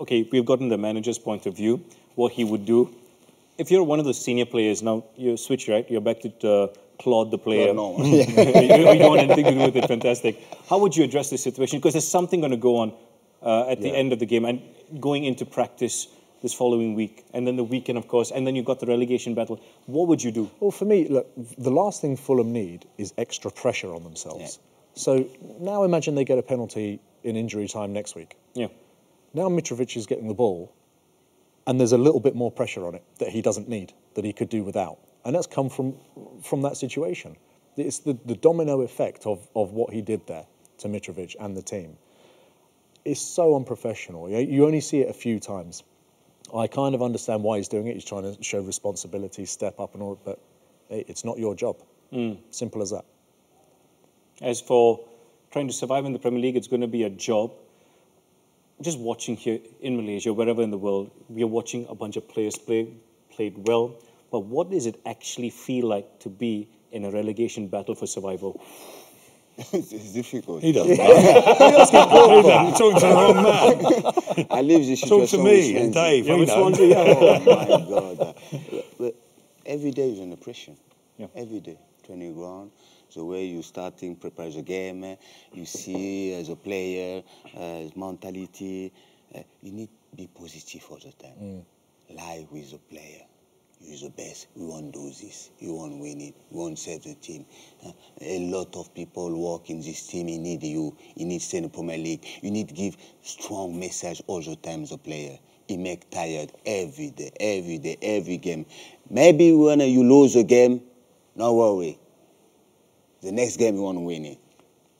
Okay, we've gotten the manager's point of view, what he would do. If you're one of the senior players, now you switch, right? You're back to Claude, the player. No. you don't want anything to do with it, fantastic. How would you address this situation? Because there's something going to go on at the end of the game and going into practice this following week, and then the weekend, of course, and then you've got the relegation battle. What would you do? Well, for me, look, the last thing Fulham need is extra pressure on themselves. Yeah. So now imagine they get a penalty in injury time next week. Yeah. Now Mitrovic is getting the ball, and there's a little bit more pressure on it that he doesn't need, that he could do without. And that's come from that situation. It's the domino effect of what he did there to Mitrovic and the team. It's so unprofessional. You only see it a few times. I kind of understand why he's doing it. He's trying to show responsibility, step up and all, but it's not your job. Simple as that. As for trying to survive in the Premier League, it's going to be a job. Just watching here in Malaysia, wherever in the world, we are watching a bunch of players played well. But what does it actually feel like to be in a relegation battle for survival? It's difficult. He doesn't know. You're talking to the wrong man. I live this Talk situation to me with and Swansea. Dave. We know. Oh my God. But every day is under pressure. Yeah. Every day. Training ground. So where you starting, prepare the game, you see as a player, mentality. You need to be positive all the time. Live with the player. You're the best. We won't do this. You won't win it. We won't save the team. A lot of people work in this team. You need you. You need to stay in the Premier League. You need to give strong message all the time as a player. You make tired every day, every game. Maybe when you lose a game, no worry. The next game you want to win it.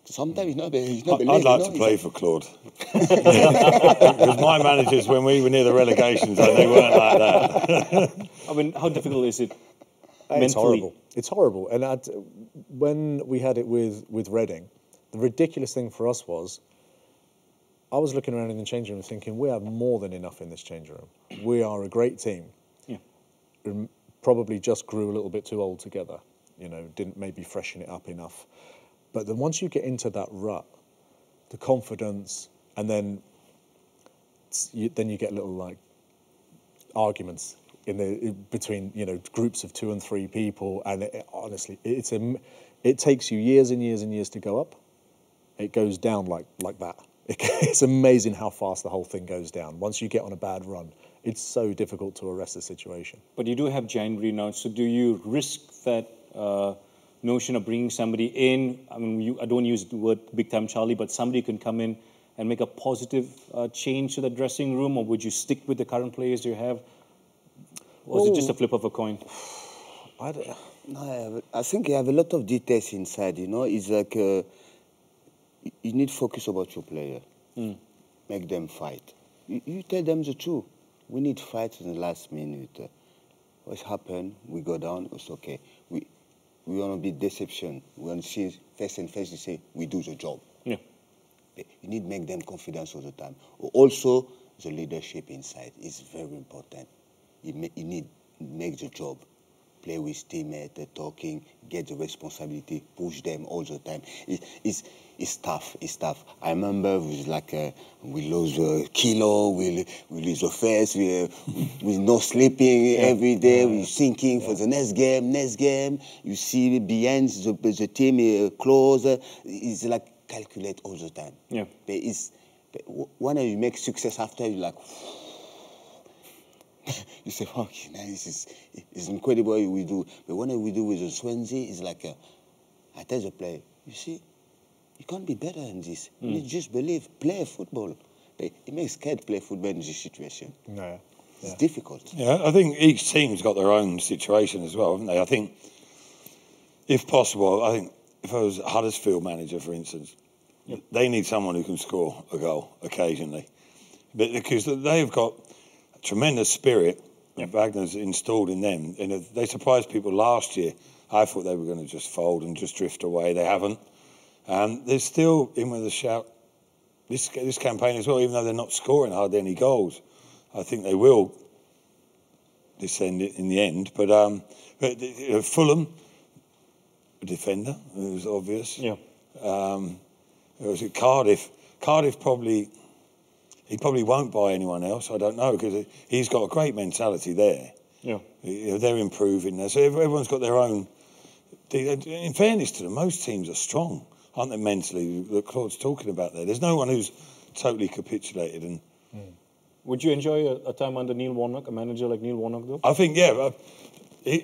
Sometimes it's not believable. I'd like to play for Claude. Because my managers, when we were near the relegation zone, they weren't like that. I mean, how difficult is it It's mentally? horrible. It's horrible. And when we had it with Reading, the ridiculous thing for us was, I was looking around in the changing room thinking, we have more than enough in this changing room. We are a great team. Yeah. Probably just grew a little bit too old together. Didn't maybe freshen it up enough. But then once you get into that rut, the confidence, and then you get little arguments between groups of 2 and 3 people, and honestly, it takes you years and years and years to go up. It goes down like that. It's amazing how fast the whole thing goes down. Once you get on a bad run, it's so difficult to arrest the situation. But you do have January now, so do you risk that notion of bringing somebody in? I mean, I don't use the word big-time Charlie, but somebody can come in and make a positive change to the dressing room, or would you stick with the current players you have? Or is it just a flip of a coin? No, I think you have a lot of details inside, It's like you need focus about your player. Make them fight. You tell them the truth. We need fight in the last minute. What's happened? We go down, it's okay. We want to be deception. We want to see face and face to say, we do the job. Yeah. You need to make them confidence all the time. Also, the leadership inside is very important. You need to make the job. Play with teammates, talking, get the responsibility, push them all the time. It's tough. It's tough. I remember we lose a kilo, we lose a face, we no sleeping every day, we thinking for the next game. You see behind the team close. It's like calculate all the time. Yeah. But when you make success after, you're like, you say, okay, this is incredible what we do. But when we do with the Swansea, it's like, I tell the player, you see, you can't be better than this. You just believe, play football. But it makes scared play football in this situation. Yeah. It's difficult. Yeah, I think each team's got their own situation as well, haven't they? I think, if possible, if I was a Huddersfield manager, for instance, they need someone who can score a goal occasionally. But because they've got tremendous spirit that Wagner's installed in them. And they surprised people last year. I thought they were going to just fold and just drift away. They haven't. They're still in with a shout this campaign as well, even though they're not scoring hardly any goals. I think they will descend in the end. But Fulham, a defender, it was obvious. Yeah. Was it Cardiff? Cardiff probably, he probably won't buy anyone else. I don't know, because he's got a great mentality there. Yeah. They're improving there. So everyone's got their own. In fairness to them, most teams are strong, aren't they, mentally, that Claude's talking about there. There's no one who's totally capitulated. And Would you enjoy a time under Neil Warnock, a manager like Neil Warnock, though? I think, yeah,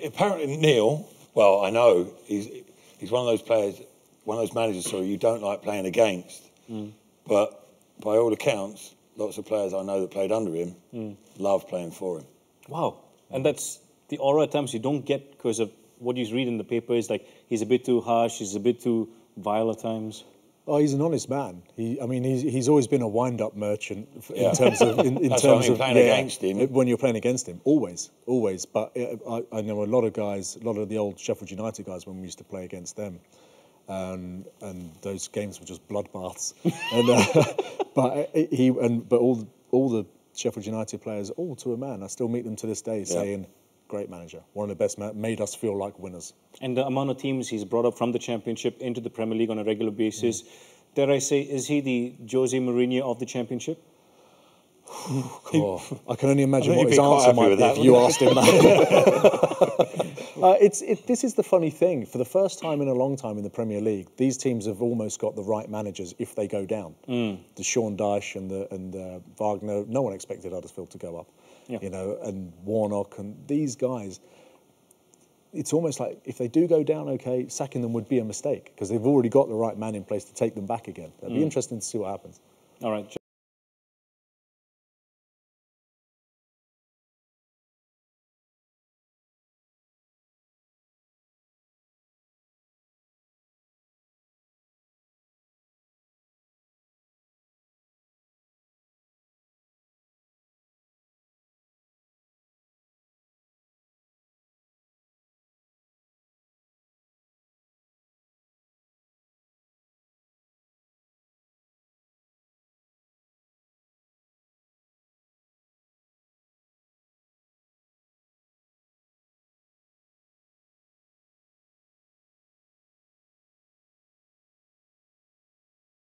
apparently Neil, well, I know, he's one of those players, one of those managers, sorry, you don't like playing against. But by all accounts, lots of players I know that played under him love playing for him. Wow. And that's the aura at times you don't get because of what you read in the paper is like he's a bit too harsh, he's a bit too vile at times. Oh, he's an honest man. He's always been a wind-up merchant in terms of That's terms of playing against him. When you're playing against him, always. But I know a lot of guys, a lot of the old Sheffield United guys when we used to play against them, and those games were just bloodbaths. But all the Sheffield United players, all to a man, I still meet them to this day saying, great manager, one of the best, made us feel like winners. And the amount of teams he's brought up from the Championship into the Premier League on a regular basis, dare I say, is he the Jose Mourinho of the Championship? I can only imagine what he'd his be quite answer happy might with be that, if you asked him that. This is the funny thing. For the first time in a long time in the Premier League, these teams have almost got the right managers if they go down. The Sean Dyche and Wagner, no one expected Huddersfield to go up. Yeah. You know, and Warnock and these guys. It's almost like if they do go down, okay, sacking them would be a mistake because they've already got the right man in place to take them back again. It'd be interesting to see what happens. All right.